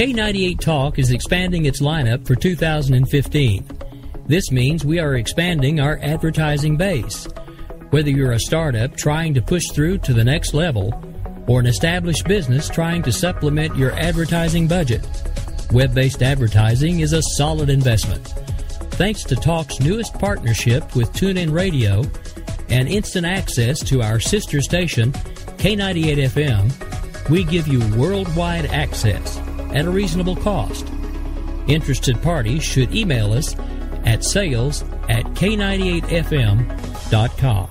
K98 Talk is expanding its lineup for 2015. This means we are expanding our advertising base. Whether you're a startup trying to push through to the next level or an established business trying to supplement your advertising budget, web-based advertising is a solid investment. Thanks to Talk's newest partnership with TuneIn Radio and instant access to our sister station, K98 FM, we give you worldwide access at a reasonable cost. Interested parties should email us at sales@k98fm.com.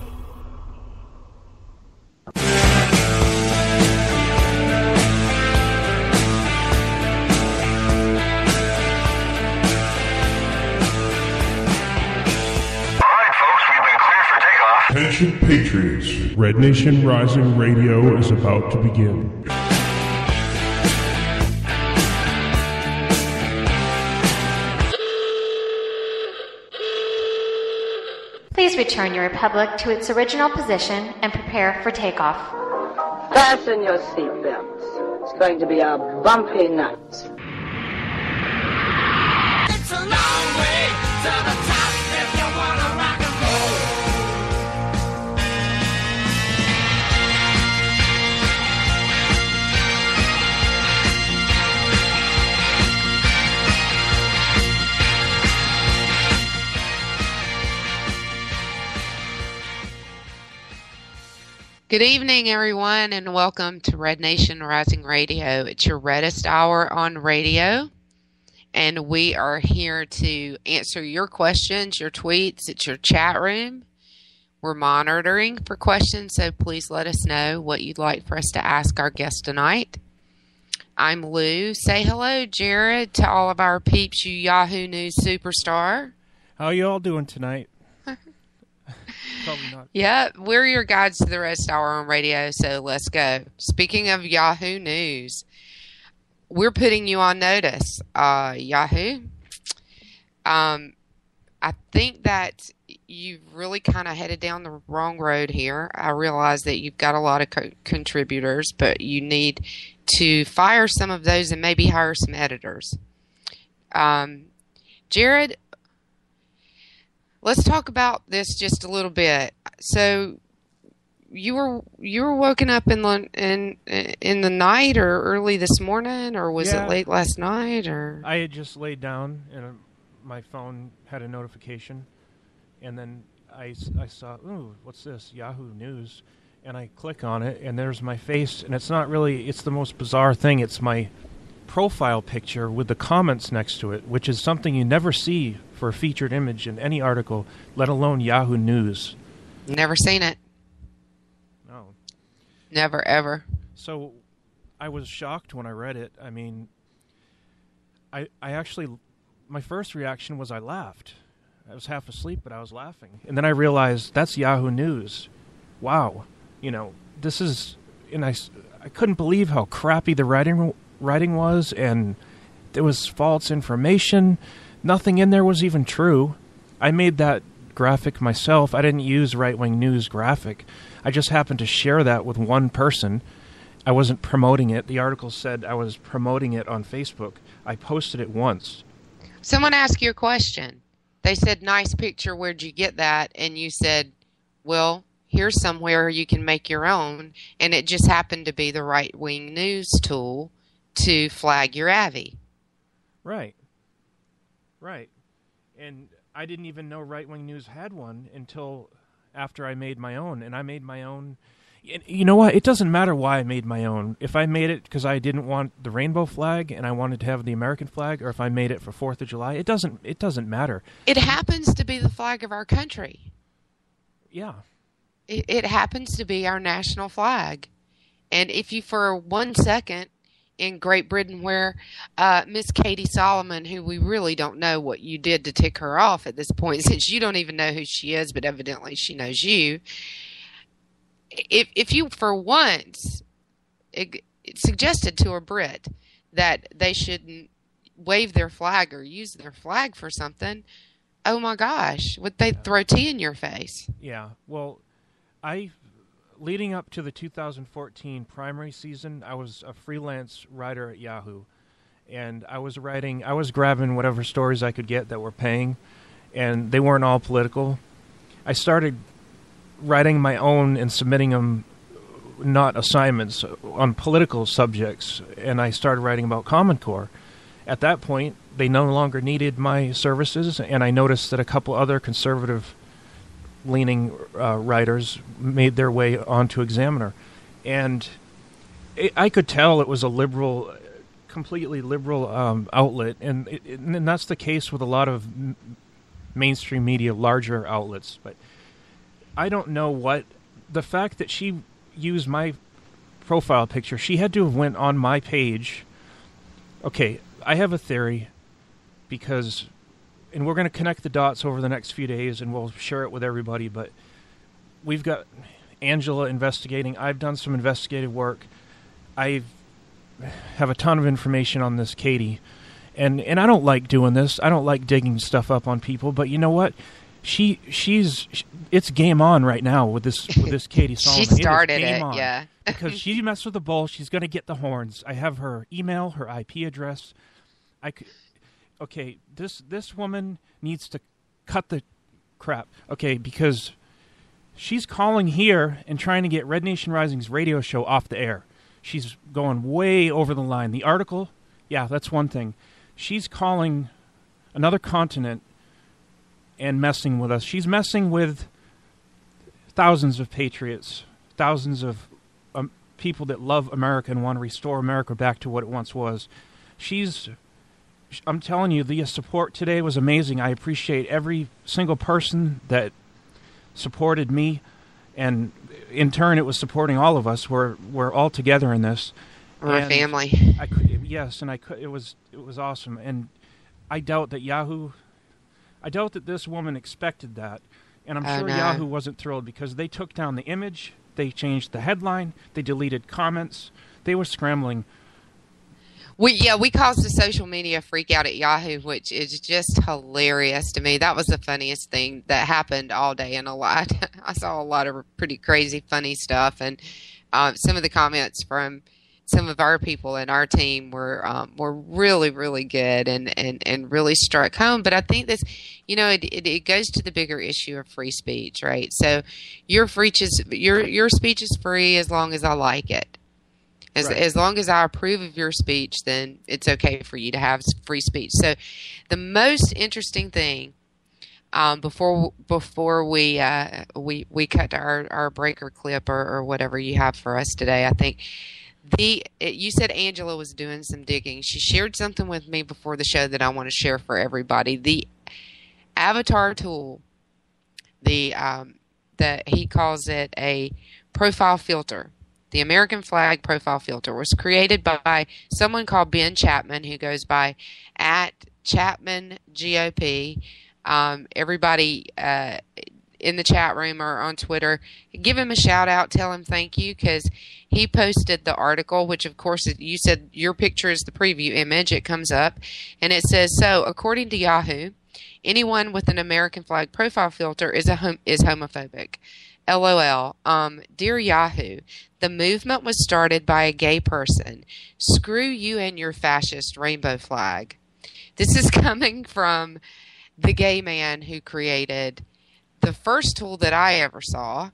Attention Patriots, Red Nation Rising Radio is about to begin. Please return your Republic to its original position and prepare for takeoff. Fasten your seatbelts. It's going to be a bumpy night. It's a long way to the top if you want to rock and roll. Good evening, everyone, and welcome to Red Nation Rising Radio. It's your reddest hour on radio, and we are here to answer your questions, your tweets. It's your chat room. We're monitoring for questions, so please let us know what you'd like for us to ask our guest tonight. I'm Lou. Say hello, Jared, to all of our peeps, you Yahoo News superstar. How you all doing tonight? Probably not. Yeah, we're your guides to the Red Hour on radio, so let's go. Speaking of Yahoo News, we're putting you on notice, Yahoo. I think that you've really kind of headed down the wrong road here. I realize that you've got a lot of contributors, but you need to fire some of those and maybe hire some editors. Jared, let's talk about this just a little bit. So, you were woken up in the night or early this morning, or was it late last night? Or I had just laid down and my phone had a notification, and then I saw, ooh, what's this? Yahoo News, and I click on it, and there's my face, and it's not really. It's the most bizarre thing. It's my profile picture with the comments next to it, which is something you never see for a featured image in any article, let alone Yahoo News. Never seen it. No. Never, ever. So I was shocked when I read it. I mean, I actually, my first reaction was I laughed. I was half asleep, but I was laughing. And then I realized that's Yahoo News. Wow. You know, this is, and I couldn't believe how crappy the writing was, and there was false information. Nothing in there was even true. I made that graphic myself. I didn't use Right Wing News graphic. I just happened to share that with one person. I wasn't promoting it. The article said I was promoting it on Facebook. I posted it once. Someone asked you a question. They said, nice picture, where'd you get that? And you said, well, here's somewhere you can make your own. And it just happened to be the Right Wing News tool to flag your AVI. Right. Right. And I didn't even know Right Wing News had one until after I made my own. And I made my own. You know what? It doesn't matter why I made my own. If I made it because I didn't want the rainbow flag and I wanted to have the American flag, or if I made it for 4th of July, it doesn't matter. It happens to be the flag of our country. Yeah. It happens to be our national flag. And if you, for 1 second, in Great Britain, where Miss Katie Solomon, who we really don't know what you did to tick her off at this point, since you don't even know who she is, but evidently she knows you. If you, for once, it suggested to a Brit that they shouldn't wave their flag or use their flag for something, oh my gosh, would they throw tea in your face? Yeah, well, leading up to the 2014 primary season, I was a freelance writer at Yahoo, and I was grabbing whatever stories I could get that were paying, and they weren't all political. I started writing my own and submitting them, not assignments, on political subjects, and I started writing about Common Core. At that point, they no longer needed my services, and I noticed that a couple other conservative-leaning writers made their way onto Examiner. And I could tell it was a liberal, completely liberal outlet, and that's the case with a lot of mainstream media, larger outlets. But I don't know what... The fact that she used my profile picture, she had to have went on my page. Okay, I have a theory, because, and we're going to connect the dots over the next few days, and we'll share it with everybody, but we've got Angela investigating. I've done some investigative work. I have a ton of information on this Katie, and I don't like doing this. I don't like digging stuff up on people, but you know what? It's game on right now with this Katie Solomon. She started it, yeah. Because she messed with the bull, she's going to get the horns. I have her email, her IP address. Okay, this woman needs to cut the crap. Okay, because she's calling here and trying to get Red Nation Rising's radio show off the air. She's going way over the line. The article, yeah, that's one thing. She's calling another continent and messing with us. She's messing with thousands of patriots, thousands of people that love America and want to restore America back to what it once was. I'm telling you, the support today was amazing. I appreciate every single person that supported me, and in turn, it was supporting all of us. We're all together in this. We're a family. It was awesome. And I doubt that this woman expected that, and I'm sure Yahoo wasn't thrilled, because they took down the image, they changed the headline, they deleted comments, they were scrambling. We caused a social media freak out at Yahoo, which is just hilarious to me. That was the funniest thing that happened all day, and I saw a lot of pretty crazy, funny stuff, and some of the comments from some of our people in our team were really, really good and really struck home. But I think this, it goes to the bigger issue of free speech, right? So your speech is free as long as I like it. As long as I approve of your speech, then it's okay for you to have free speech. So the most interesting thing, before we cut to our breaker clip or whatever you have for us today, I think you said Angela was doing some digging. She shared something with me before the show that I want to share for everybody. The avatar tool, that he calls it a profile filter. The American flag profile filter was created by someone called Ben Chapman, who goes by @ChapmanGOP. Everybody in the chat room or on Twitter, give him a shout out, tell him thank you, because he posted the article, which of course you said your picture is the preview image. It comes up and it says, so according to Yahoo, anyone with an American flag profile filter is homophobic. LOL. Dear Yahoo, the movement was started by a gay person. Screw you and your fascist rainbow flag. This is coming from the gay man who created the first tool that I ever saw.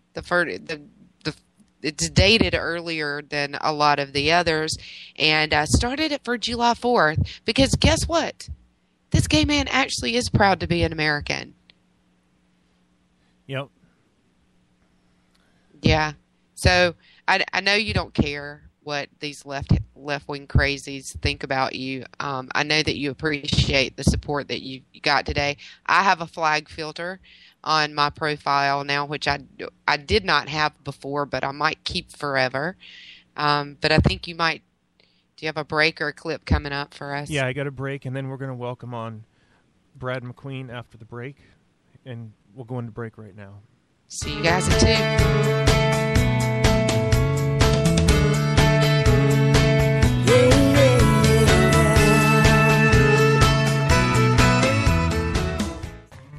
It's dated earlier than a lot of the others, and started it for July 4th, because guess what? This gay man actually is proud to be an American. Yep. Yeah. So I know you don't care what these left-wing crazies think about you. I know that you appreciate the support that you got today. I have a flag filter on my profile now, which I did not have before, but I might keep forever. But I think you might. Do you have a break or a clip coming up for us? Yeah, I got a break, and then we're going to welcome on Brad McQueen after the break, and we'll go into break right now. See you guys at 2.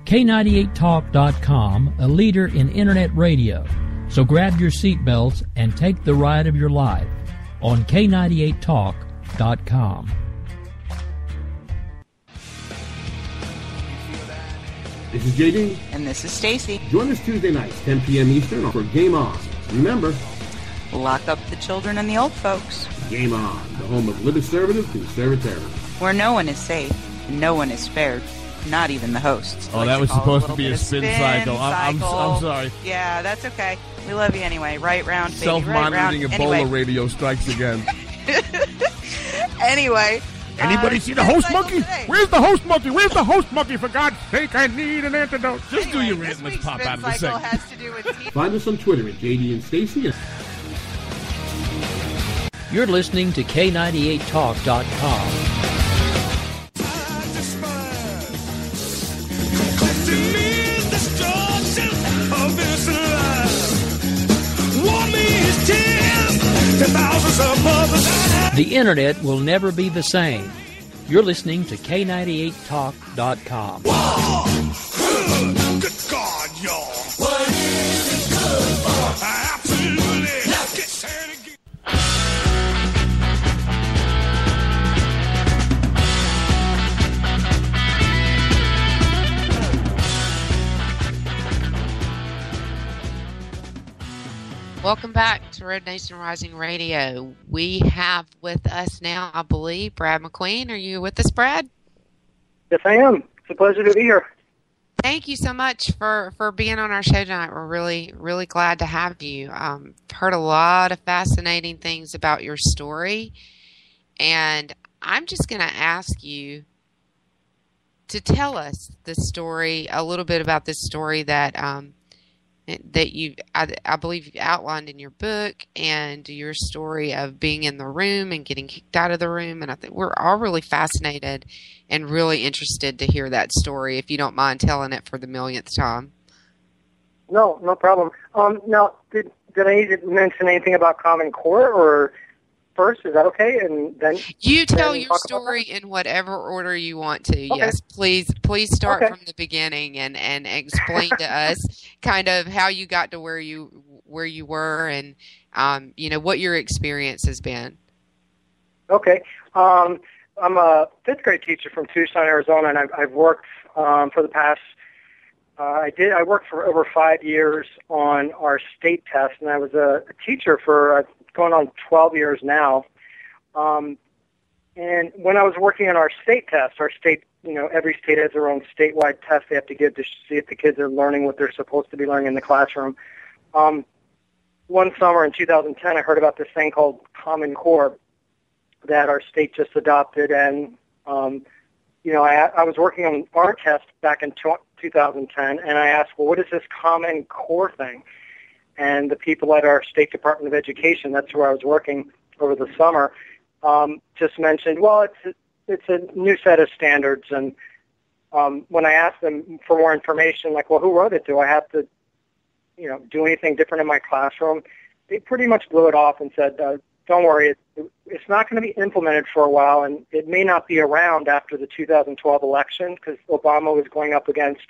K98Talk.com, a leader in internet radio. So grab your seatbelts and take the ride of your life on K98Talk.com. This is JD. And this is Stacy. Join us Tuesday nights, 10 p.m. Eastern for Game On. Remember, lock up the children and the old folks. Game On, the home of libertative conservatism. Where no one is safe, and no one is spared, not even the hosts. Oh, that was supposed to be a spin cycle. I'm sorry. Yeah, that's okay. We love you anyway. Right round, baby. Self-monitoring right Ebola radio strikes again. Anyway. Anybody see the host monkey? Where's the host monkey? Where's the host monkey? For God's sake, I need an antidote. Just do your rant. Let's pop out of the segment. Has to do with Find us on Twitter at JD and Stacy. You're listening to K98Talk.com. The internet will never be the same. You're listening to K98Talk.com. Whoa! Good God, y'all. What is it good for? Absolutely. Let's get sad again. Welcome back to Red Nation Rising Radio. We have with us now, I believe, Brad McQueen. Are you with us, Brad? Yes, I am. It's a pleasure to be here. Thank you so much for being on our show tonight. We're really, really glad to have you. Heard a lot of fascinating things about your story, and I'm just going to ask you to tell us the story, a little bit about this story that I believe you outlined in your book, and your story of being in the room and getting kicked out of the room. And I think we're all really fascinated and really interested to hear that story, if you don't mind telling it for the millionth time. No problem. Now, did I need to mention anything about Common Core or first? Is that okay? And then you tell your story in whatever order you want to. Okay. Yes, please start from the beginning and explain to us kind of how you got to where you were, and what your experience has been. Okay. I'm a fifth grade teacher from Tucson, Arizona, and I've worked for the past. I worked for over 5 years on our state test, and I was a teacher for going on 12 years now. And when I was working on our state test, every state has their own statewide test they have to give to see if the kids are learning what they're supposed to be learning in the classroom. One summer in 2010, I heard about this thing called Common Core that our state just adopted, and I was working on our test back in 2010, and I asked, well, what is this Common Core thing? And the people at our State Department of Education, that's where I was working over the summer, just mentioned, well, it's a new set of standards. And when I asked them for more information, like, well, who wrote it? Do I have to, do anything different in my classroom? They pretty much blew it off and said, don't worry, it's not going to be implemented for a while, and it may not be around after the 2012 election, because Obama was going up against,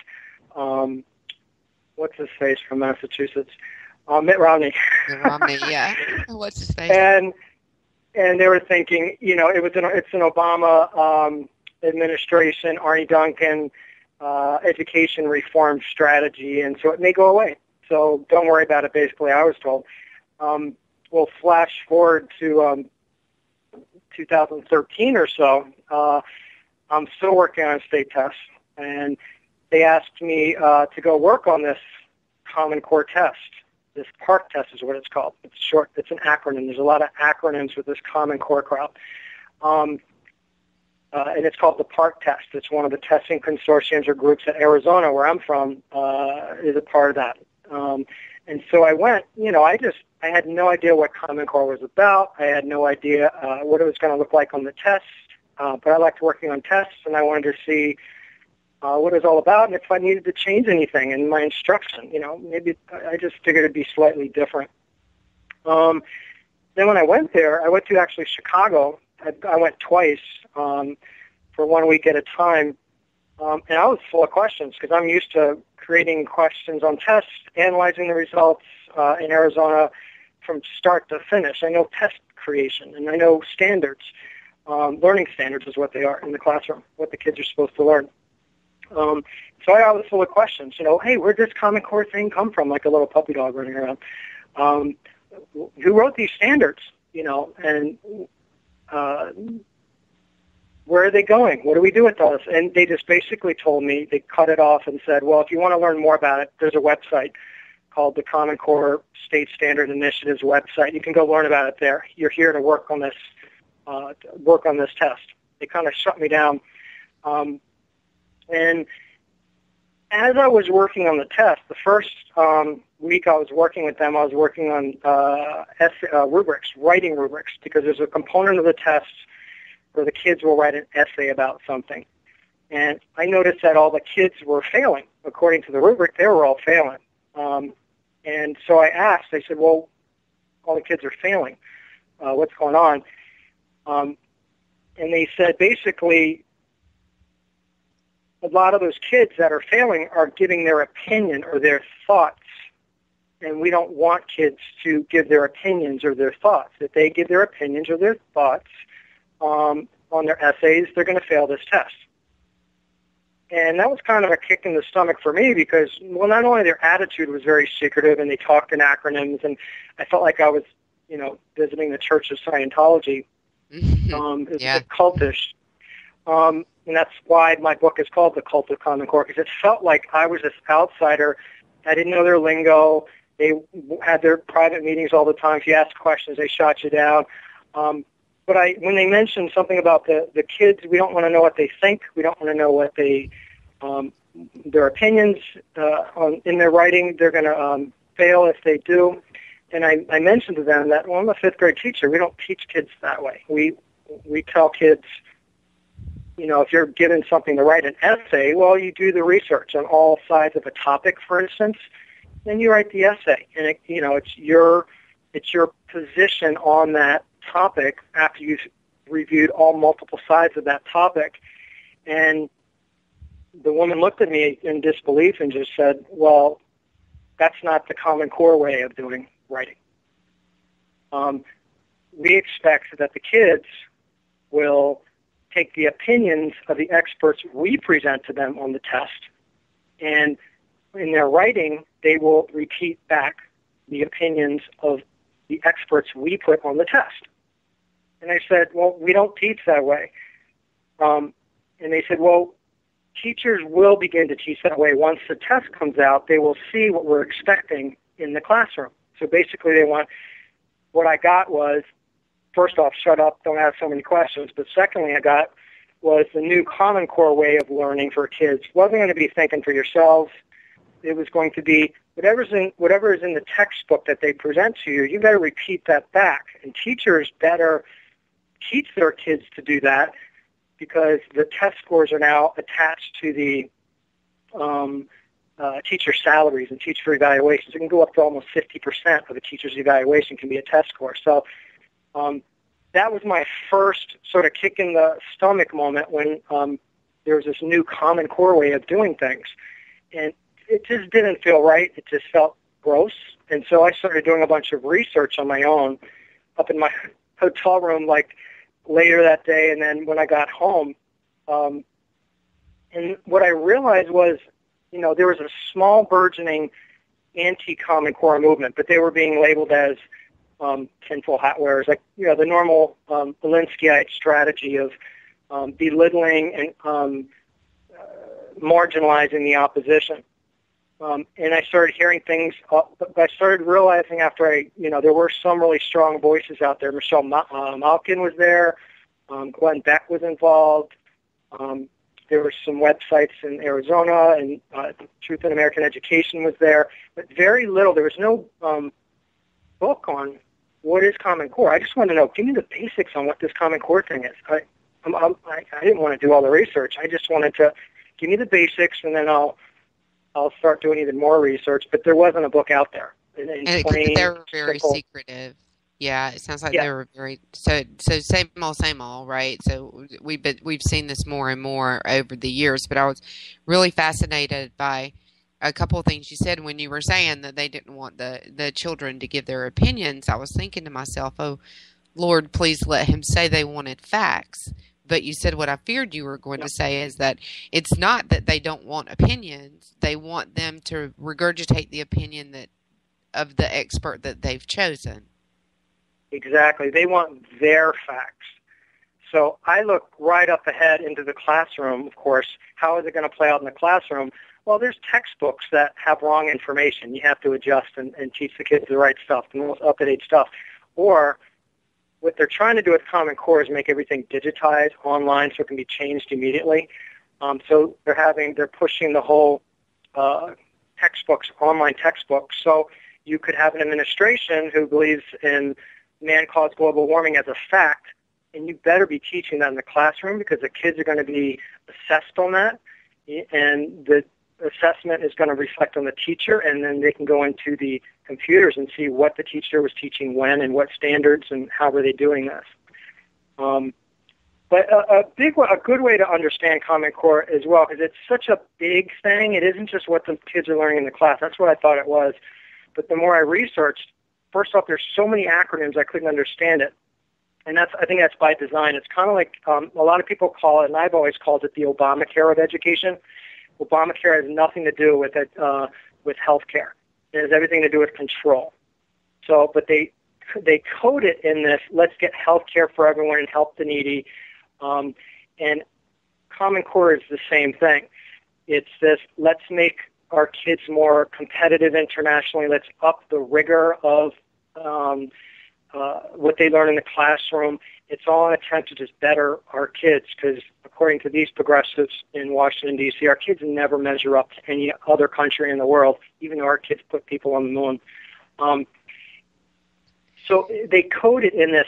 what's his face from Massachusetts? Mitt Romney. Mitt Romney, yeah. What's his face? And they were thinking, it's an Obama administration, Arnie Duncan education reform strategy, and so it may go away. So don't worry about it, basically, I was told. We'll flash forward to 2013 or so. I'm still working on a state test, and they asked me to go work on this Common Core test. This PARC test is what it's called. It's short. It's an acronym. There's a lot of acronyms with this Common Core crowd. And it's called the PARC test. It's one of the testing consortiums or groups at Arizona, where I'm from, is a part of that. And so I went, I had no idea what Common Core was about. I had no idea what it was going to look like on the test. But I liked working on tests, and I wanted to see what it was all about, and if I needed to change anything in my instruction, maybe I just figured it'd be slightly different. Then when I went there, I went to actually Chicago. I went twice for 1 week at a time, and I was full of questions because I'm used to creating questions on tests, analyzing the results in Arizona from start to finish. I know test creation, and I know standards. Learning standards is what they are in the classroom, what the kids are supposed to learn. So I was full of questions. Hey, where'd this Common Core thing come from? Like a little puppy dog running around. Who wrote these standards? And where are they going? What do we do with those? And they just basically told me, they cut it off and said, well, if you want to learn more about it, there's a website called the Common Core State Standard Initiative's website. You can go learn about it there. You're here to work on this test. They kind of shut me down. And as I was working on the test, the first week I was working with them, I was working on rubrics, writing rubrics, because there's a component of the test where the kids will write an essay about something. And I noticed that all the kids were failing. According to the rubric, they were all failing. And so I asked, I said, well, all the kids are failing. What's going on? And they said, basically, a lot of those kids that are failing are giving their opinion or their thoughts. And we don't want kids to give their opinions or their thoughts. If they give their opinions or their thoughts on their essays, they're going to fail this test. And that was kind of a kick in the stomach for me because, well, not only their attitude was very secretive and they talked in acronyms, and I felt like I was, visiting the Church of Scientology. It was a bit cultish. And that's why my book is called The Cult of Common Core, because it felt like I was this outsider. I didn't know their lingo. They had their private meetings all the time. If you asked questions, they shot you down. But when they mentioned something about the kids, we don't want to know what they think. We don't want to know what their opinions in their writing. They're going to fail if they do. And I mentioned to them that, well, I'm a fifth grade teacher. We don't teach kids that way. We tell kids, if you're given something to write an essay, well, you do the research on all sides of a topic, for instance, then you write the essay. And it's your position on that topic after you've reviewed all multiple sides of that topic. And the woman looked at me in disbelief and just said, well, that's not the Common Core way of doing writing. We expect that the kids will take the opinions of the experts we present to them on the test, and in their writing, they will repeat back the opinions of the experts we put on the test. And I said, well, we don't teach that way. And they said, well, teachers will begin to teach that way. Once the test comes out, they will see what we're expecting in the classroom. So basically what I got was, first off, shut up, don't ask so many questions. But secondly, I got was the new Common Core way of learning for kids. It wasn't going to be thinking for yourselves. It was going to be whatever is in the textbook that they present to you, you better repeat that back. And teachers better teach their kids to do that because the test scores are now attached to the teacher salaries and teacher evaluations. It can go up to almost 50% of a teacher's evaluation can be a test score. So that was my first sort of kick in the stomach moment when there was this new Common Core way of doing things. And it just didn't feel right. It just felt gross. And so I started doing a bunch of research on my own up in my hotel room, like later that day. And then when I got home, and what I realized was, there was a small burgeoning anti-Common Core movement, but they were being labeled as tinfoil hat wearers, like, the normal Belinskyite strategy of belittling and marginalizing the opposition. And I started hearing things. I started realizing after there were some really strong voices out there. Michelle Malkin was there. Glenn Beck was involved. There were some websites in Arizona, and Truth in American Education was there. But very little. There was no book on what is Common Core. I just wanted to know, give me the basics on what this Common Core thing is. I didn't want to do all the research. I just wanted to give me the basics, and then I'll start doing even more research. But there wasn't a book out there. And they were very secretive. Yeah, it sounds like they were very so same old, right? So we've seen this more and more over the years. But I was really fascinated by a couple of things you said when you were saying that they didn't want the children to give their opinions. I was thinking to myself, oh, Lord, please let him say they wanted facts. but you said what I feared you were going to say is that it's not that they don't want opinions. They want them to regurgitate the opinion of the expert that they've chosen. Exactly. They want their facts. So I look right up ahead into the classroom, of course. How is it going to play out in the classroom? Well, there's textbooks that have wrong information. You have to adjust and teach the kids the right stuff, the most up-to-date stuff. Or what they're trying to do with Common Core is make everything digitized online so it can be changed immediately. So they're pushing the whole textbooks, online textbooks. So you could have an administration who believes in man caused global warming as a fact, and you better be teaching that in the classroom because the kids are going to be assessed on that, and the assessment is going to reflect on the teacher, and then they can go into the computers and see what the teacher was teaching when and what standards and how were they doing this. But a good way to understand Common Core as well, because it's such a big thing. It isn't just what the kids are learning in the class. That's what I thought it was. But the more I researched, first off, there's so many acronyms I couldn't understand it. And I think that's by design. It's kind of like a lot of people call it, and I've always called it the Obamacare of education. Obamacare has nothing to do with it, with healthcare. It has everything to do with control. So, but they code it in this, let's get healthcare for everyone and help the needy. And Common Core is the same thing. It's this, let's make our kids more competitive internationally. Let's up the rigor of what they learn in the classroom. It's all an attempt to just better our kids because according to these progressives in Washington, D.C., our kids never measure up to any other country in the world, even though our kids put people on the moon. So they code it in this,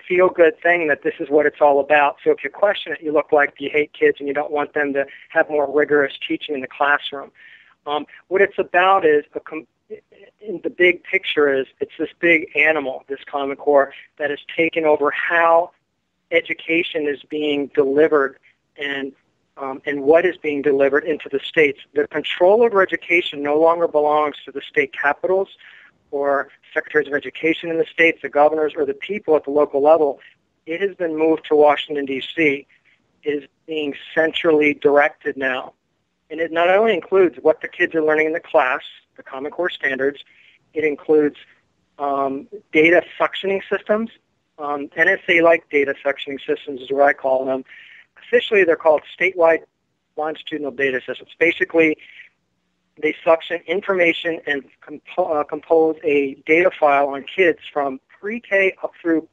feel-good thing that this is what it's all about. So if you question it, you look like you hate kids and you don't want them to have more rigorous teaching in the classroom. What it's about is, in the big picture is, it's this big animal, this Common Core, that has taken over how education is being delivered and what is being delivered into the states. The control over education no longer belongs to the state capitals or secretaries of education in the states, the governors, or the people at the local level. It has been moved to Washington, D.C. It is being centrally directed now. And it not only includes what the kids are learning in the class, the Common Core standards, it includes data suctioning systems. NSA-like data suctioning systems is what I call them. Officially, they're called statewide longitudinal data systems. Basically, they suction information and compose a data file on kids from pre-K up through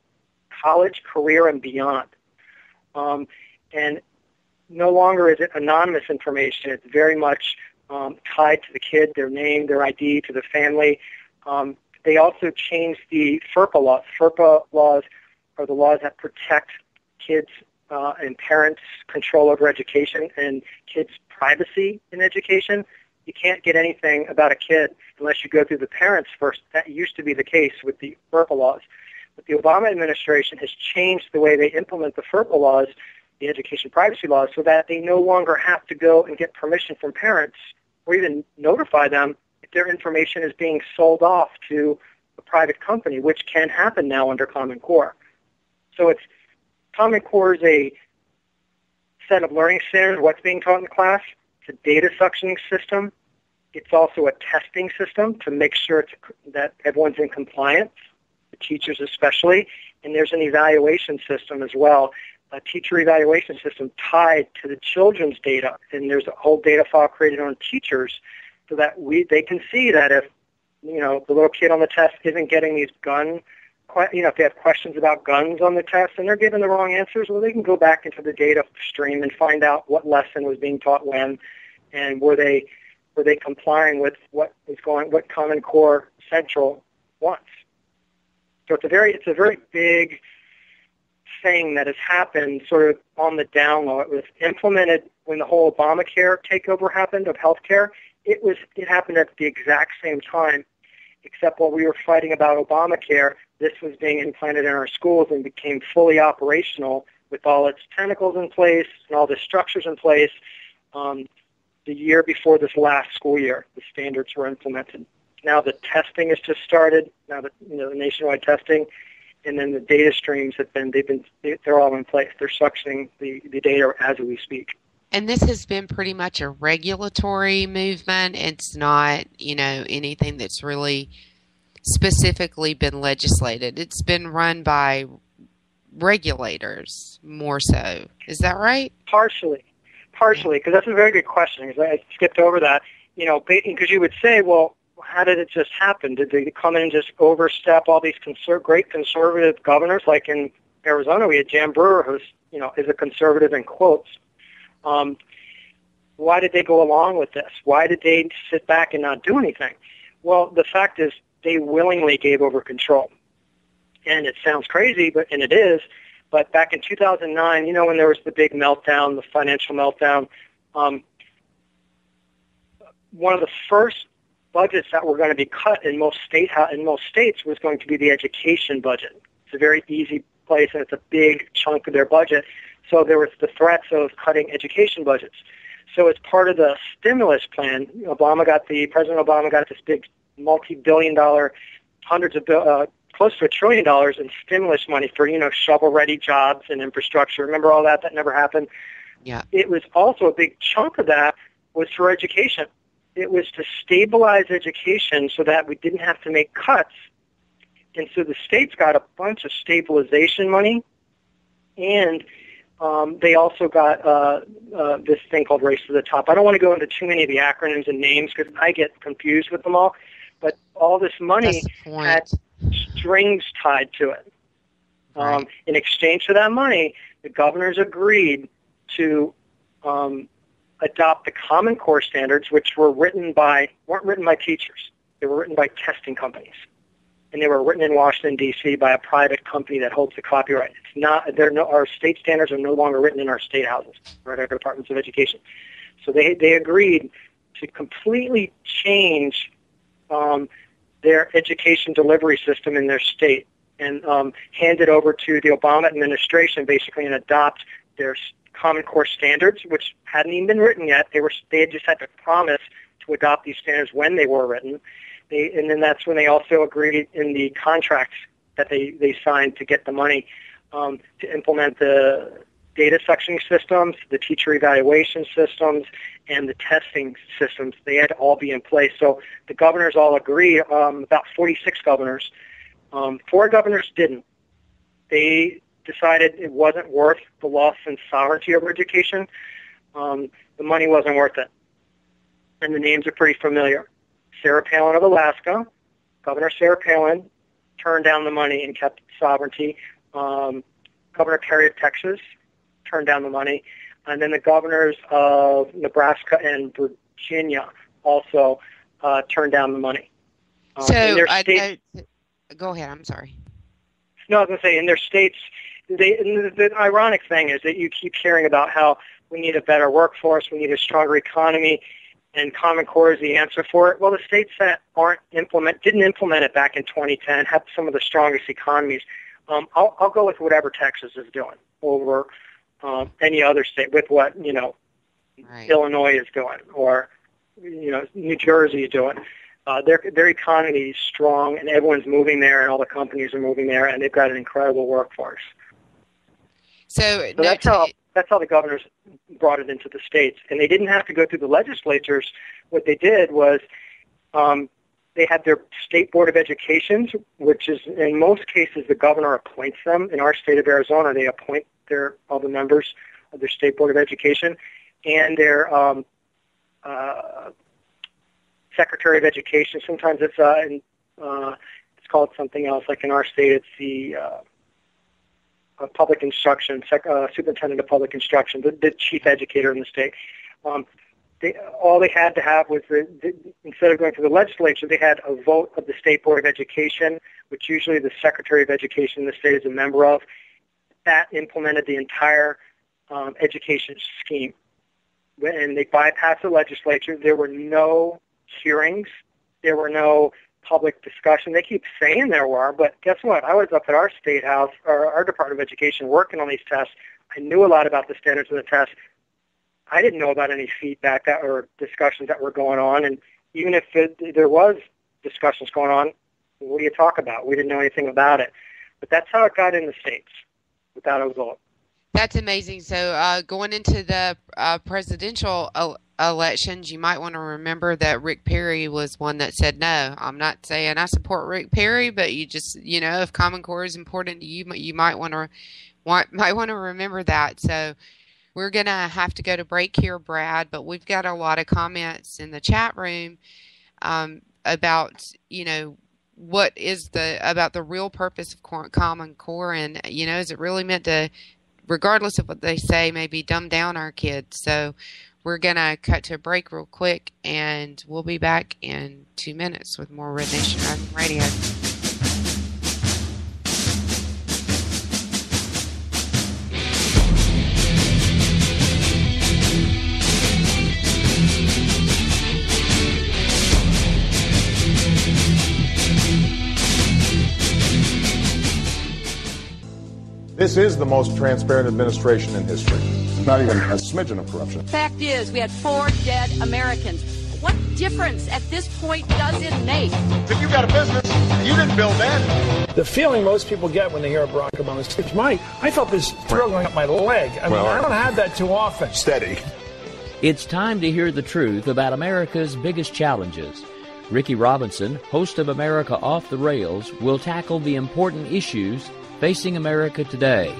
college, career, and beyond. And no longer is it anonymous information. It's very much tied to the kid, their name, their ID, to the family. They also changed the FERPA laws. FERPA laws are the laws that protect kids' and parents' control over education and kids' privacy in education. You can't get anything about a kid unless you go through the parents first. That used to be the case with the FERPA laws. But the Obama administration has changed the way they implement the FERPA laws, the education privacy laws, so that they no longer have to go and get permission from parents or even notify them if their information is being sold off to a private company, which can happen now under Common Core. So Common Core is a set of learning standards, what's being taught in the class. It's a data suctioning system. It's also a testing system to make sure that everyone's in compliance, the teachers especially. And there's an evaluation system as well, a teacher evaluation system tied to the children's data. And there's a whole data file created on teachers so that they can see that if, the little kid on the test isn't getting these if they have questions about guns on the test and they're given the wrong answers, well, they can go back into the data stream and find out what lesson was being taught when, and were they complying with what Common Core Central wants. So it's a very big thing that has happened sort of on the down low. It was implemented when the whole Obamacare takeover happened of healthcare. It happened at the exact same time, except while we were fighting about Obamacare, this was being implanted in our schools and became fully operational with all its tentacles in place and all the structures in place the year before this last school year. The standards were implemented. Now the testing has just started, the nationwide testing, and then the data streams they're all in place. They're suctioning the data as we speak. And this has been pretty much a regulatory movement. It's not, anything that's really specifically been legislated. It's been run by regulators more so. Is that right? Partially, because that's a very good question. Because I skipped over that. Because you would say, well, how did it just happen? Did they come in and just overstep all these great conservative governors? Like in Arizona, we had Jan Brewer, who's is a conservative in quotes. Why did they go along with this? Why did they sit back and not do anything? Well, the fact is they willingly gave over control. And it sounds crazy, and it is, but back in 2009, when there was the big meltdown, the financial meltdown, one of the first budgets that were going to be cut in most states was going to be the education budget. It's a very easy place, and it's a big chunk of their budget. So there was the threats of cutting education budgets. So as part of the stimulus plan, President Obama got this big multi-billion-dollar, close to $1 trillion in stimulus money for, shovel-ready jobs and infrastructure. Remember all that? That never happened. Yeah. It was also a big chunk of that was for education. It was to stabilize education so that we didn't have to make cuts. And so the states got a bunch of stabilization money, and they also got this thing called Race to the Top. I don't want to go into too many of the acronyms and names because I get confused with them all, but all this money had strings tied to it. Right. In exchange for that money, the governors agreed to adopt the Common Core standards, which weren't written by teachers. They were written by testing companies. And they were written in Washington, D.C. by a private company that holds the copyright. Our state standards are no longer written in our state houses or at our departments of education. So they agreed to completely change their education delivery system in their state and hand it over to the Obama administration basically and adopt their Common Core standards, which hadn't even been written yet. They had just had to promise to adopt these standards when they were written. And then that's when they also agreed in the contracts that they signed to get the money to implement the data suctioning systems, the teacher evaluation systems, and the testing systems. They had to all be in place. So the governors all agreed, about 46 governors. 4 governors didn't. They decided it wasn't worth the loss in sovereignty over education. The money wasn't worth it. And the names are pretty familiar. Sarah Palin of Alaska, Governor Sarah Palin turned down the money and kept sovereignty. Governor Perry of Texas turned down the money. And then the governors of Nebraska and Virginia also turned down the money. Go ahead, I'm sorry. No, I was going to say, in their states, the ironic thing is that you keep hearing about how we need a better workforce, we need a stronger economy, and Common Core is the answer for it. Well, the states that didn't implement it back in 2010 have some of the strongest economies. I'll go with whatever Texas is doing over any other state, with what right. Illinois is doing or New Jersey is doing. Their economy is strong, and everyone's moving there, and all the companies are moving there, and they've got an incredible workforce. So that's how the governors brought it into the states. And they didn't have to go through the legislatures. What they did was they had their state board of education, which is in most cases the governor appoints them. In our state of Arizona, they appoint all the members of their state board of education, and their secretary of education. Sometimes it's called something else. Like in our state, it's the public instruction, superintendent of public instruction, the chief educator in the state. All they had to have was, instead of going to the legislature, they had a vote of the State Board of Education, which usually the Secretary of Education in the state is a member of. That implemented the entire education scheme. And they bypassed the legislature. There were no hearings. There were no public discussion. They keep saying there were, but guess what? I was up at our state house, or our Department of Education, working on these tests. I knew a lot about the standards of the test. I didn't know about any feedback or discussions that were going on, and even if there was discussions going on, what do you talk about? We didn't know anything about it. But that's how it got in the States without a vote. That's amazing. So going into the presidential elections, you might want to remember that Rick Perry was one that said no. I'm not saying I support Rick Perry, but you just, if Common Core is important to you, you might want to remember that. So we're going to have to go to break here, Brad, but we've got a lot of comments in the chat room about, what is about the real purpose of Common Core, and, is it really meant to, regardless of what they say, maybe dumb down our kids? So we're going to cut to a break real quick, and we'll be back in 2 minutes with more Red Nation Rising Radio. This is the most transparent administration in history. Not even a smidgen of corruption. Fact is, we had 4 dead Americans. What difference at this point does it make? If you got a business, you didn't build that. The feeling most people get when they hear Barack Obama speech, I felt this thrill going up my leg. I don't have that too often. Steady. It's time to hear the truth about America's biggest challenges. Ricky Robinson, host of America Off the Rails, will tackle the important issues facing America today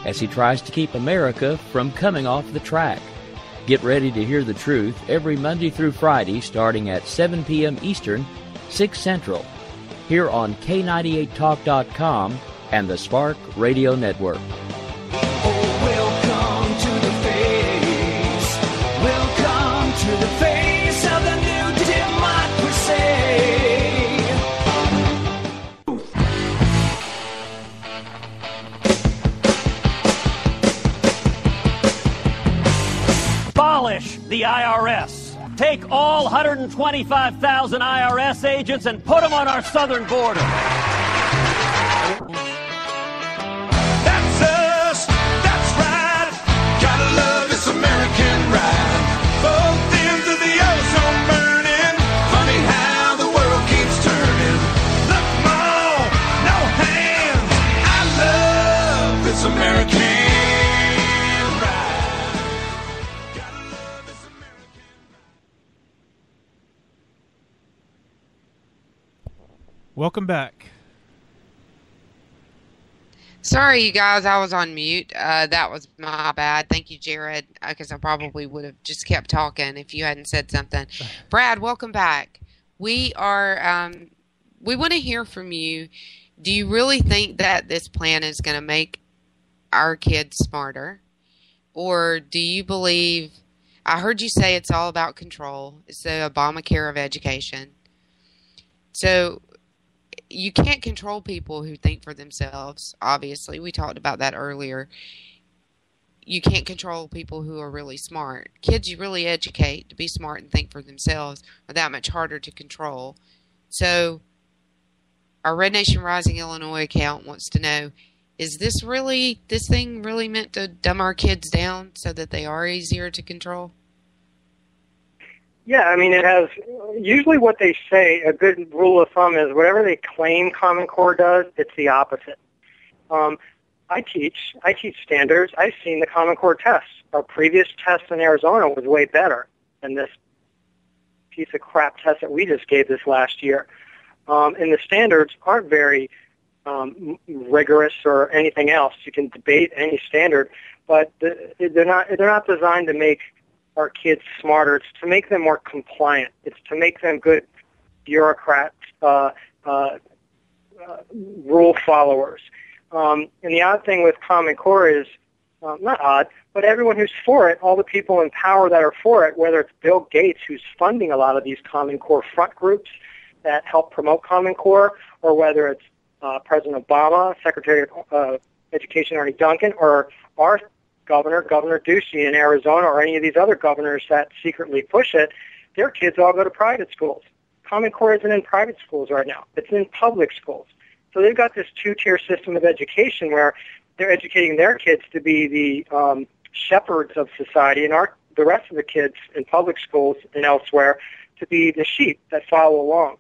as he tries to keep America from coming off the track. Get ready to hear the truth every Monday through Friday starting at 7 p.m. Eastern, 6 Central, here on K98Talk.com and the Spark Radio Network. Welcome to the face. Welcome to the face of the new democracy. Abolish the IRS. Take all 125,000 IRS agents and put them on our southern border. That's us. That's right. Gotta love this American ride. Both ends of the ozone burning. Funny how the world keeps turning. Look, Mom, no hands. I love this American. Welcome back. Sorry, you guys, I was on mute. That was my bad. Thank you, Jared, because I probably would have just kept talking if you hadn't said something. Brad, welcome back. We want to hear from you. Do you really think that this plan is going to make our kids smarter? Or do you believe, I heard you say it's all about control. It's the Obamacare of education. So you can't control people who think for themselves, obviously. We talked about that earlier. You can't control people who are really smart. Kids you really educate to be smart and think for themselves are that much harder to control. So our Red Nation Rising Illinois account wants to know, is this thing really meant to dumb our kids down so that they are easier to control? Yeah, I mean, it has, usually what they say, a good rule of thumb is whatever they claim Common Core does, it's the opposite. I teach standards. I've seen the Common Core tests. Our previous test in Arizona was way better than this piece of crap test that we just gave this last year. And the standards aren't very rigorous or anything else. You can debate any standard, but they're not designed to make our kids smarter. It's to make them more compliant. It's to make them good bureaucrats, rule followers. And the odd thing with Common Core is, not odd, but everyone who's for it, all the people in power that are for it, whether it's Bill Gates, who's funding a lot of these Common Core front groups that help promote Common Core, or whether it's President Obama, Secretary of Education Arnie Duncan, or our Governor Ducey in Arizona, or any of these other governors that secretly push it, their kids all go to private schools. Common Core isn't in private schools right now. It's in public schools. So they've got this two-tier system of education where they're educating their kids to be the shepherds of society, and the rest of the kids in public schools and elsewhere to be the sheep that follow along.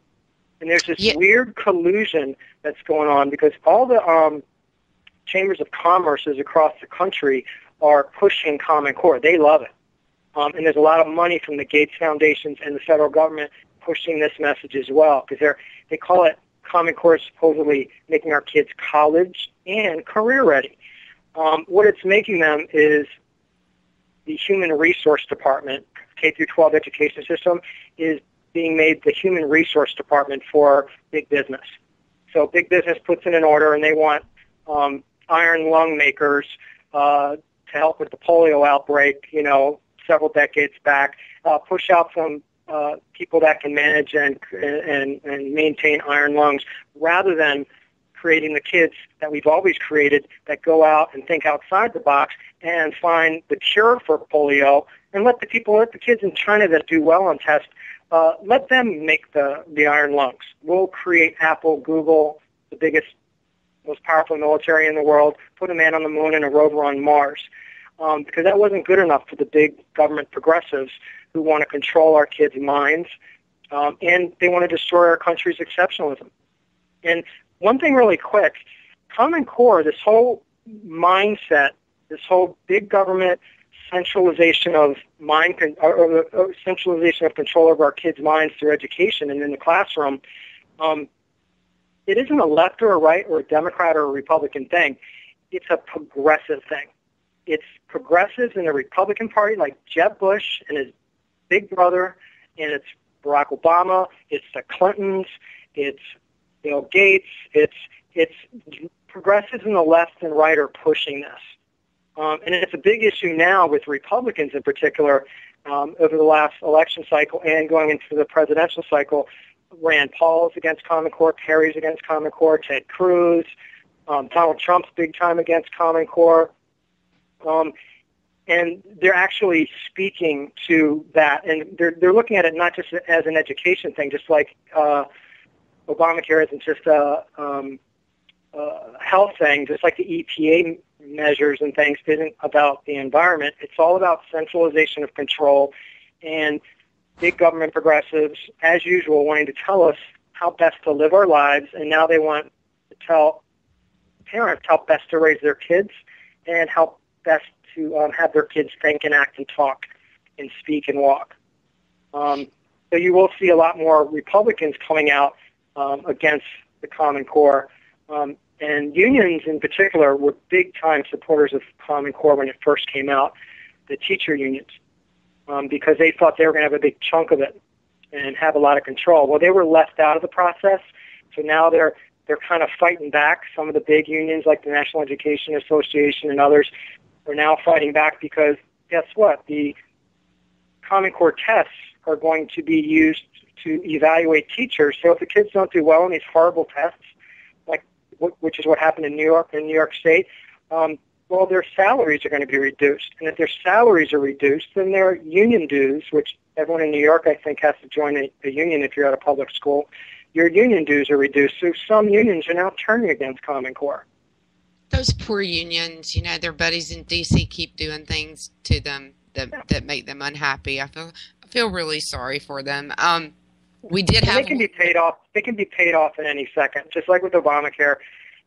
And there's this weird collusion that's going on because all the chambers of commerces across the country are pushing Common Core. They love it. And there's a lot of money from the Gates Foundations and the federal government pushing this message as well, because they call it Common Core supposedly making our kids college and career ready. What it's making them is the human resource department, K through 12 education system, is being made the human resource department for big business. So big business puts in an order, and they want iron lung makers to help with the polio outbreak, several decades back, push out some people that can manage and maintain iron lungs, rather than creating the kids that we've always created that go out and think outside the box and find the cure for polio, and let the kids in China that do well on tests, let them make the iron lungs. We'll create Apple, Google, the biggest, most powerful military in the world, put a man on the moon and a rover on Mars, because that wasn't good enough for the big government progressives who want to control our kids' minds, and they want to destroy our country's exceptionalism. And one thing really quick, Common Core, this whole mindset, this whole big government centralization of centralization of control over our kids' minds through education and in the classroom, it isn't a left or a right or a Democrat or a Republican thing. It's a progressive thing. It's progressives in the Republican Party like Jeb Bush and his big brother, and it's Barack Obama, it's the Clintons, it's Bill Gates, it's progressives in the left and right are pushing this. And it's a big issue now with Republicans in particular over the last election cycle and going into the presidential cycle. Rand Paul's against Common Core, Kerry's against Common Core, Ted Cruz, Donald Trump's big time against Common Core. And they're actually speaking to that, and they're looking at it not just as an education thing, just like Obamacare isn't just a health thing, just like the EPA measures and things isn't about the environment. It's all about centralization of control and big government progressives, as usual, wanting to tell us how best to live our lives, and now they want to tell parents how best to raise their kids and how best to have their kids think and act and talk and speak and walk. So you will see a lot more Republicans coming out against the Common Core. And unions in particular were big-time supporters of Common Core when it first came out, the teacher unions, because they thought they were going to have a big chunk of it and have a lot of control. Well, they were left out of the process, so now they're kind of fighting back. Some of the big unions like the National Education Association and others are now fighting back because guess what? The Common Core tests are going to be used to evaluate teachers. So if the kids don't do well in these horrible tests, which is what happened in New York State, well, their salaries are going to be reduced. And if their salaries are reduced, then their union dues, which everyone in New York, I think, has to join a union if you're at a public school, your union dues are reduced. So some unions are now turning against Common Core. Those poor unions, their buddies in D.C. keep doing things to them that make them unhappy. I feel really sorry for them. We did have. They can be paid off. They can be paid off in any second, just like with Obamacare.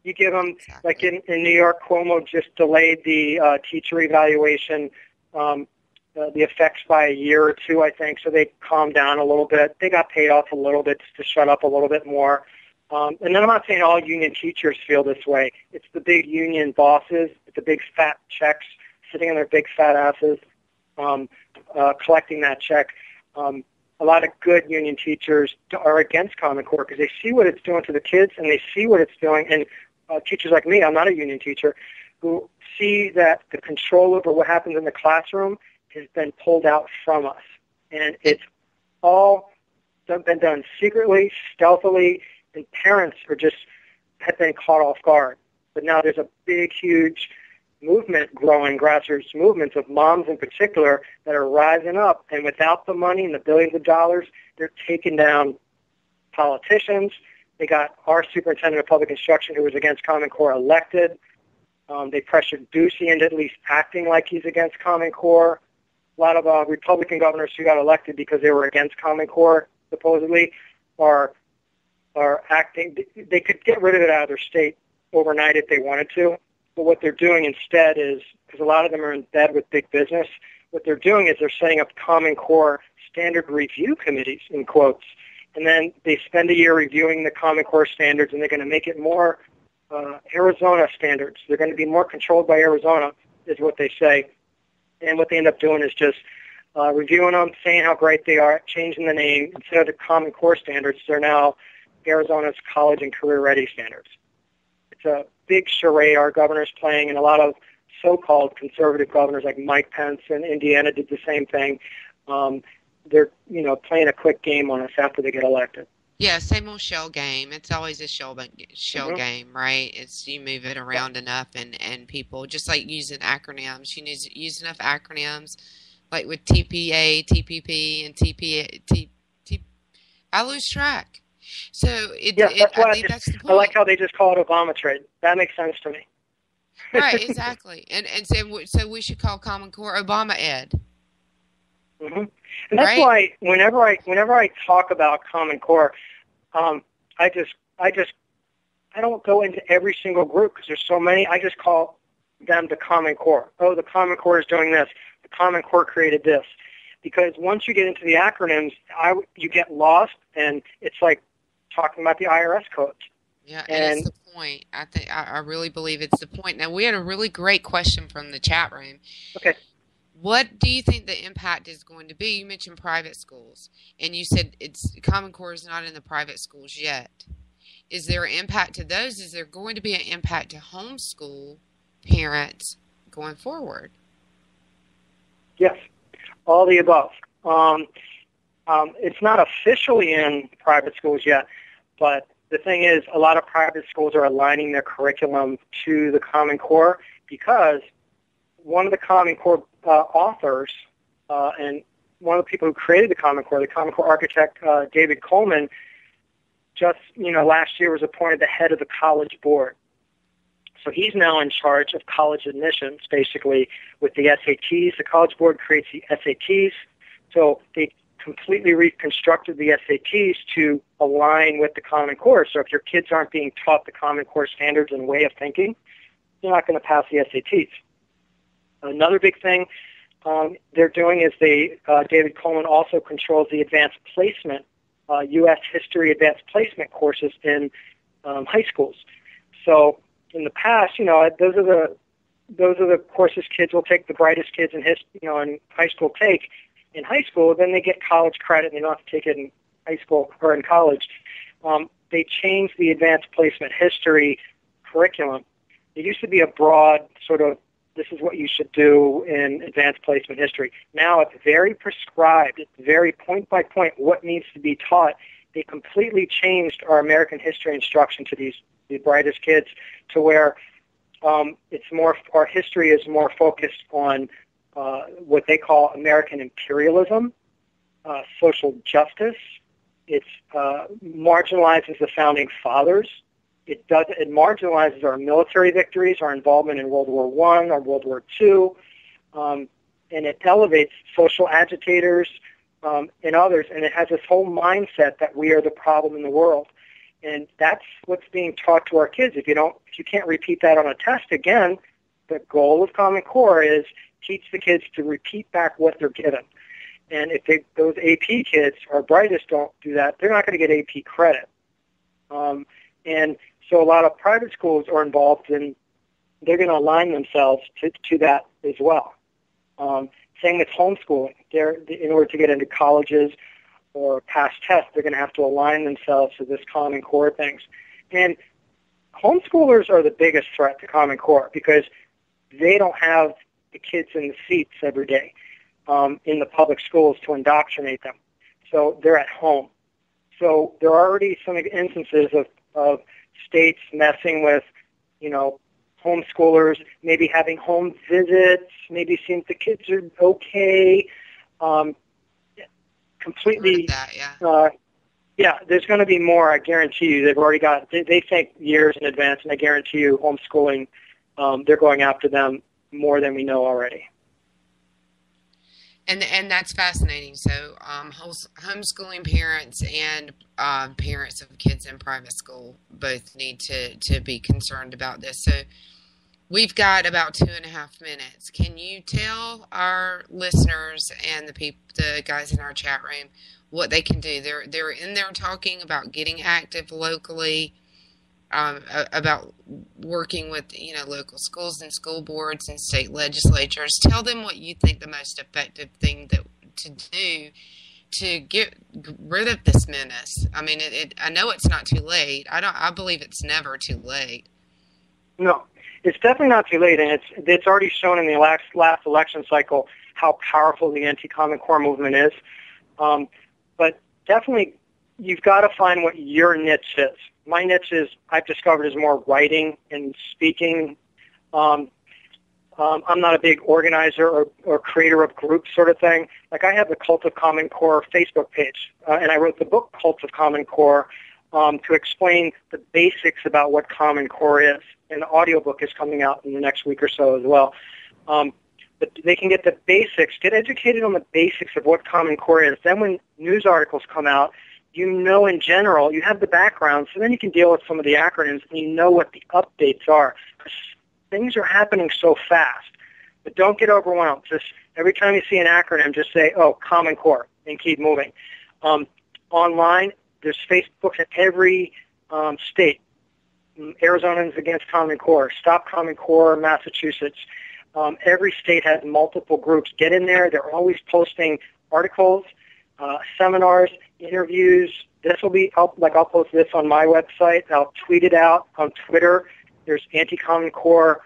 You give them, like in New York, Cuomo just delayed the teacher evaluation, the effects by a year or two, I think. So they calmed down a little bit. They got paid off a little bit to shut up a little bit more. And then I'm not saying all union teachers feel this way. It's the big union bosses, the big fat checks sitting on their big fat asses, collecting that check. A lot of good union teachers are against Common Core because they see what it's doing to the kids and they see what it's doing. And teachers like me, I'm not a union teacher, who see that the control over what happens in the classroom has been pulled out from us. And it's all been done secretly, stealthily, and parents have been caught off guard. But now there's a big, huge movement growing, grassroots movements of moms in particular that are rising up, and without the money and the billions of dollars, they're taking down politicians. They got our superintendent of public instruction, who was against Common Core, elected. They pressured Ducey into at least acting like he's against Common Core. A lot of Republican governors who got elected because they were against Common Core, supposedly, are acting. They could get rid of it out of their state overnight if they wanted to. But what they're doing instead is, because a lot of them are in bed with big business, what they're doing is they're setting up Common Core standard review committees, in quotes, and then they spend a year reviewing the Common Core standards, and they're going to make it more Arizona standards. They're going to be more controlled by Arizona, is what they say. And what they end up doing is just reviewing them, saying how great they are, changing the name. Instead of the Common Core standards, they're now Arizona's college and career ready standards. It's a big charade our governor's playing, and a lot of so-called conservative governors like Mike Pence in Indiana did the same thing. They're, playing a quick game on us after they get elected. Yeah, same old shell game. It's always a shell game, right? It's you move it around enough, and people just like using acronyms. You need to use enough acronyms, like with TPA, TPP, and TPA. I lose track. So that's why that's the point. I like how they just call it Obama trade. That makes sense to me. Right, exactly. And so we should call Common Core Obama Ed. Mm-hmm. And that's why whenever I talk about Common Core, I don't go into every single group because there's so many. I just call them the Common Core. Oh, the Common Core is doing this. The Common Core created this. Because once you get into the acronyms, you get lost, and it's like talking about the IRS codes. Yeah, and it's the point. I really believe it's the point. Now, we had a really great question from the chat room. Okay. What do you think the impact is going to be? You mentioned private schools, and you said Common Core is not in the private schools yet. Is there an impact to those? Is there going to be an impact to homeschool parents going forward? Yes, all the above. It's not officially in private schools yet, but the thing is, a lot of private schools are aligning their curriculum to the Common Core because one of the Common Core authors and one of the people who created the Common Core architect, David Coleman, just last year was appointed the head of the College Board. So he's now in charge of college admissions, basically, with the SATs. The College Board creates the SATs. So they completely reconstructed the SATs to align with the Common Core. So if your kids aren't being taught the Common Core standards and way of thinking, they're not going to pass the SATs. Another big thing they're doing is David Coleman also controls the advanced placement, U.S. history advanced placement courses in high schools. So in the past, those are the courses kids will take, the brightest kids in high school take. In high school, then they get college credit, and they don't have to take it in high school or in college. They changed the advanced placement history curriculum. It used to be a broad sort of, this is what you should do in advanced placement history. Now it's very prescribed. It's very point by point what needs to be taught. They completely changed our American history instruction to the brightest kids to where it's more, our history is more focused on what they call American imperialism, social justice. It marginalizes the founding fathers. It marginalizes our military victories, our involvement in World War I, or World War II, and it elevates social agitators and others. And it has this whole mindset that we are the problem in the world. And that's what's being taught to our kids. If you can't repeat that on a test again, the goal of Common Core is teach the kids to repeat back what they're given. And if those AP kids, our brightest, don't do that, they're not going to get AP credit. And so a lot of private schools are involved, and they're going to align themselves to that as well. Same with homeschooling. In order to get into colleges or pass tests, they're going to have to align themselves to this Common Core things. And homeschoolers are the biggest threat to Common Core because they don't have the kids in the seats every day in the public schools to indoctrinate them. So they're at home. So there are already some instances of states messing with, homeschoolers, maybe having home visits, maybe seeing if the kids are okay. Completely. Yeah, there's going to be more. I guarantee you. They've already got. They think years in advance, and I guarantee you, homeschooling, they're going after them more than we know already. And that's fascinating. So homeschooling parents and parents of kids in private school both need to be concerned about this. So We've got about 2.5 minutes. Can you tell our listeners and the guys in our chat room what they can do? They're in there talking about getting active locally, about working with local schools and school boards and state legislatures. Tell them what you think the most effective thing to do to get rid of this menace. I mean, I know it's not too late. I believe it's never too late. No, it's definitely not too late, and it's already shown in the last election cycle how powerful the anti-Common Core movement is. But definitely, you've got to find what your niche is. My niche I've discovered, is more writing and speaking. I'm not a big organizer or creator of groups sort of thing. Like, I have the Cult of Common Core Facebook page, and I wrote the book Cult of Common Core to explain the basics about what Common Core is. And the audiobook is coming out in the next week or so as well. But they can get the basics, get educated on the basics of what Common Core is. Then when news articles come out, in general, you have the background, so then you can deal with some of the acronyms, and you know what the updates are. Because things are happening so fast. But don't get overwhelmed. Just every time you see an acronym, just say, Common Core, and keep moving. Online, there's Facebooks in every state. Arizonans Against Common Core, Stop Common Core, Massachusetts. Every state has multiple groups. Get in there. They're always posting articles, seminars, interviews. This will be, I'll post this on my website. I'll tweet it out on Twitter. There's anti-Common Core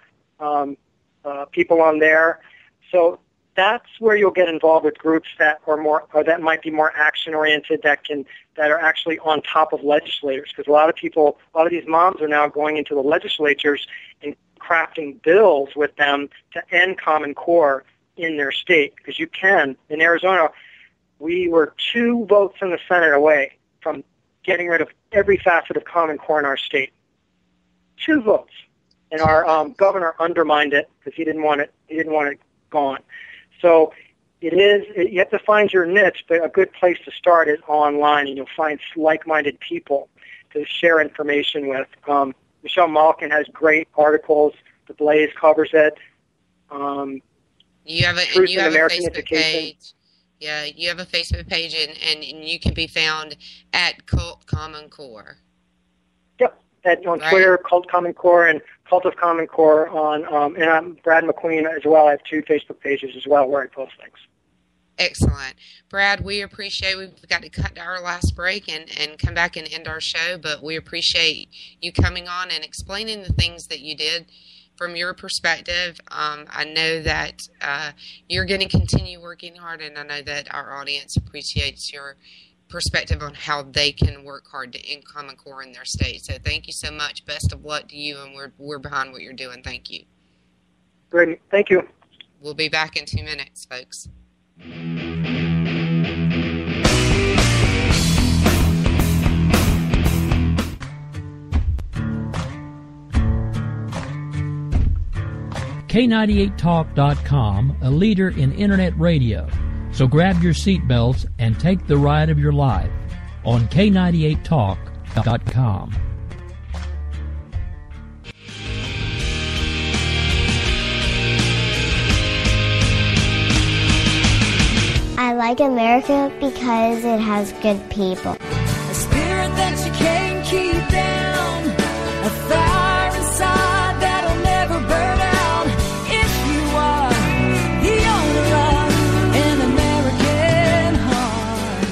people on there. So that's where you'll get involved with groups that are more, or that might be more action-oriented, that are actually on top of legislators. Because a lot of these moms are now going into the legislatures and crafting bills with them to end Common Core in their state. Because you can. In Arizona, we were 2 votes in the Senate away from getting rid of every facet of Common Core in our state. 2 votes. And our governor undermined it because he didn't want it gone. So you have to find your niche, but a good place to start is online, and you'll find like-minded people to share information with. Michelle Malkin has great articles. The Blaze covers it. You have a Facebook page. Yeah, you have a Facebook page, and you can be found at Cult Common Core. Yep, on Twitter, Cult Common Core, and Cult of Common Core and I'm Brad McQueen as well. I have 2 Facebook pages as well where I post things. Excellent. Brad, we appreciate, we've got to cut to our last break and come back and end our show, but we appreciate you coming on and explaining the things that you did from your perspective. I know that you're going to continue working hard, and I know that our audience appreciates your perspective on how they can work hard to end Common Core in their state. So thank you so much. Best of luck to you, and we're behind what you're doing. Thank you. Great. Thank you. We'll be back in 2 minutes, folks. K98Talk.com, a leader in Internet radio. So grab your seatbelts and take the ride of your life on K98Talk.com. I like America because it has good people. A spirit that you can't keep down, a fire inside that'll never burn out. If you are the owner of an American heart.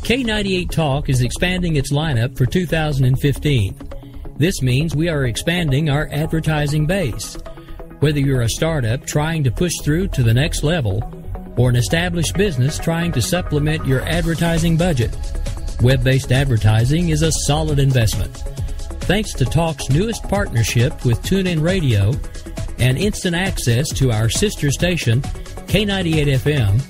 K98 Talk is expanding its lineup for 2015. This means we are expanding our advertising base. Whether you're a startup trying to push through to the next level or an established business trying to supplement your advertising budget, web-based advertising is a solid investment. Thanks to Talk's newest partnership with TuneIn Radio and instant access to our sister station, K98 FM,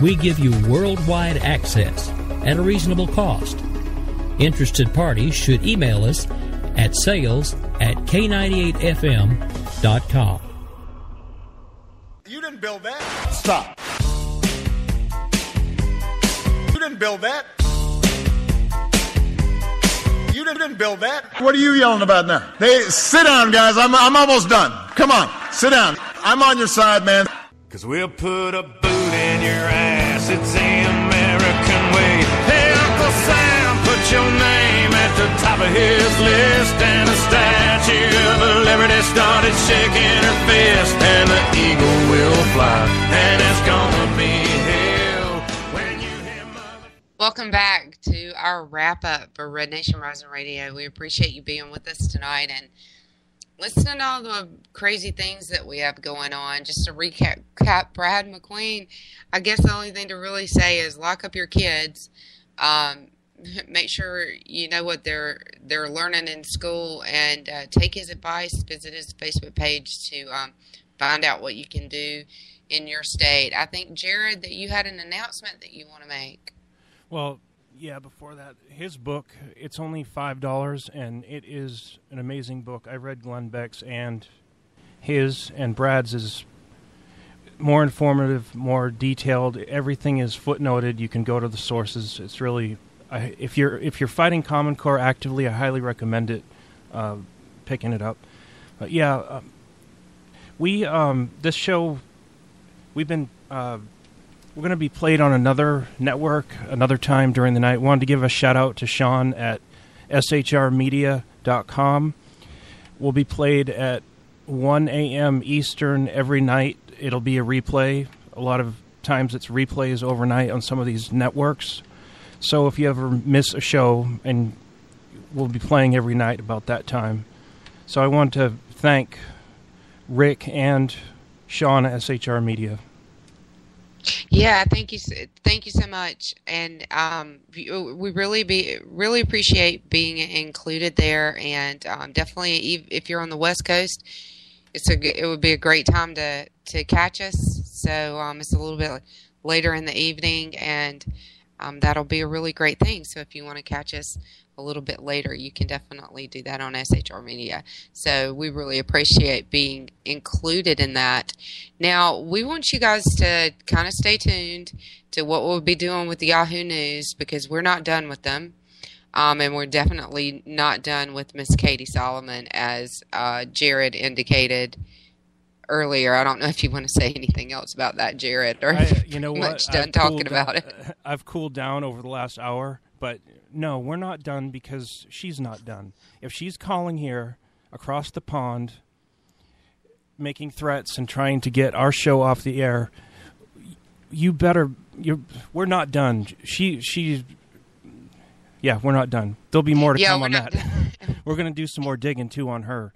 we give you worldwide access at a reasonable cost. Interested parties should email us at sales@k98fm.com. You didn't build that. Stop. You didn't build that. You didn't build that. What are you yelling about now? Sit down, guys. I'm almost done. Come on, sit down. I'm on your side, man. Cause we'll put a boot in your ass. It's the American way. Hey, Uncle Sam, put your name at the top of his list. And the Statue of Liberty started shaking her fist. And the eagle will fly. And it's gonna be hell when you hear mother... Welcome back to our wrap-up for Red Nation Rising Radio. We appreciate you being with us tonight and listening to all the crazy things that we have going on. Just to recap, Brad McQueen, I guess the only thing to really say is lock up your kids. Make sure you know what they're learning in school, and take his advice. Visit his Facebook page to find out what you can do in your state. I think, Jared, that you had an announcement that you want to make. Well, yeah, before that, his book, it's only $5, and it is an amazing book. I read Glenn Beck's, and his and Brad's is more informative, more detailed. Everything is footnoted. You can go to the sources. It's really, if you're fighting Common Core actively, I highly recommend it, picking it up. But yeah, this show, we've been... we're going to be played on another network another time during the night. Wanted to give a shout-out to Sean at shrmedia.com. We'll be played at 1 a.m. Eastern every night. It'll be a replay. A lot of times it's replays overnight on some of these networks. So if you ever miss a show, and we'll be playing every night about that time. So I want to thank Rick and Sean at SHR Media. Yeah, thank you so much, and we really appreciate being included there, and definitely if you're on the West Coast, it would be a great time to catch us. So it's a little bit later in the evening, and that'll be a really great thing. So if you want to catch us a little bit later, you can definitely do that on SHR Media. So we really appreciate being included in that. Now, we want you guys to kind of stay tuned to what we'll be doing with the Yahoo News, because we're not done with them. And we're definitely not done with Miss Katie Solomon, as Jared indicated earlier. I don't know if you want to say anything else about that, Jared, or you know much what? done talking about it. I've cooled down over the last hour, but no, we're not done, because she's not done. If she's calling here across the pond, making threats and trying to get our show off the air, we're not done. Yeah, we're not done. There'll be more to come on that. We're going to do some more digging, too, on her.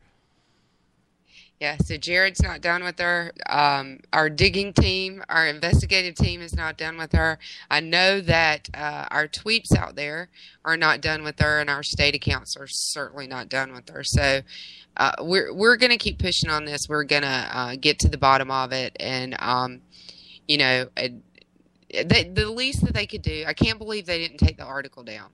Yeah, so Jared's not done with her. Our digging team, our investigative team is not done with her. I know that our tweets out there are not done with her, and our state accounts are certainly not done with her. So we're going to keep pushing on this. We're going to get to the bottom of it, and the least that they could do. I can't believe they didn't take the article down.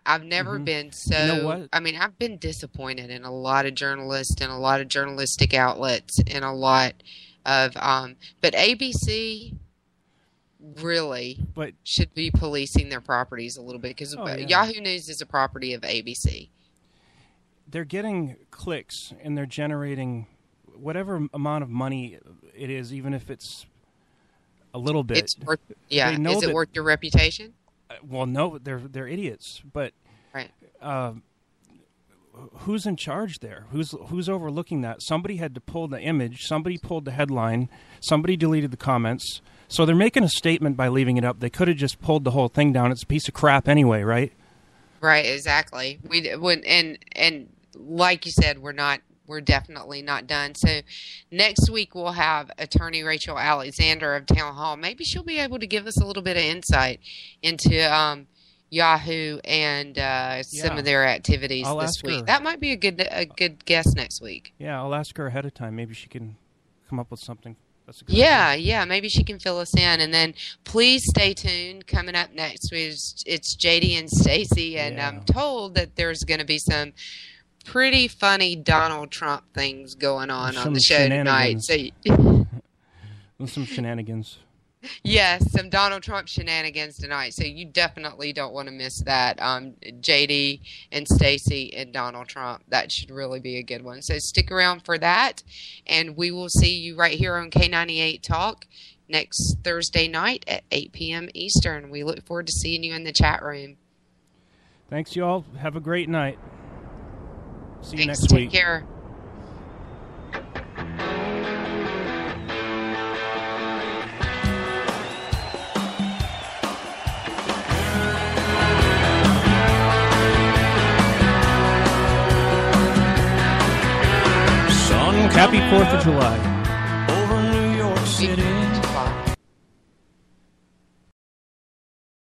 I've never been so... You know what? I mean, I've been disappointed in a lot of journalists and a lot of journalistic outlets and a lot of... but ABC really should be policing their properties a little bit, because Yahoo News is a property of ABC. They're getting clicks, and they're generating whatever amount of money it is, even if it's a little bit. It's worth, is it worth your reputation? Well, no, they're idiots. But right. Who's in charge there? Who's overlooking that? Somebody had to pull the image. Somebody pulled the headline. Somebody deleted the comments. So they're making a statement by leaving it up. They could have just pulled the whole thing down. It's a piece of crap anyway, right? Right, exactly. And like you said, we're definitely not done. So next week we'll have attorney Rachel Alexander of Town Hall. Maybe she'll be able to give us a little bit of insight into Yahoo and some of their activities this week. That might be a good guest next week. Yeah, I'll ask her ahead of time. Maybe she can come up with something. That's a good idea. Maybe she can fill us in. And then please stay tuned. Coming up next week, it's JD and Stacy, and I'm told that there's going to be some pretty funny Donald Trump things going on the show tonight. So some shenanigans. Yes, some Donald Trump shenanigans tonight, so you definitely don't want to miss that. JD and Stacy and Donald Trump. That should really be a good one. So stick around for that, and we will see you right here on K98 Talk next Thursday night at 8 p.m. Eastern. We look forward to seeing you in the chat room. Thanks, y'all. Have a great night. See you Thanks. next week. Take care. Happy 4th of July. Over New York City.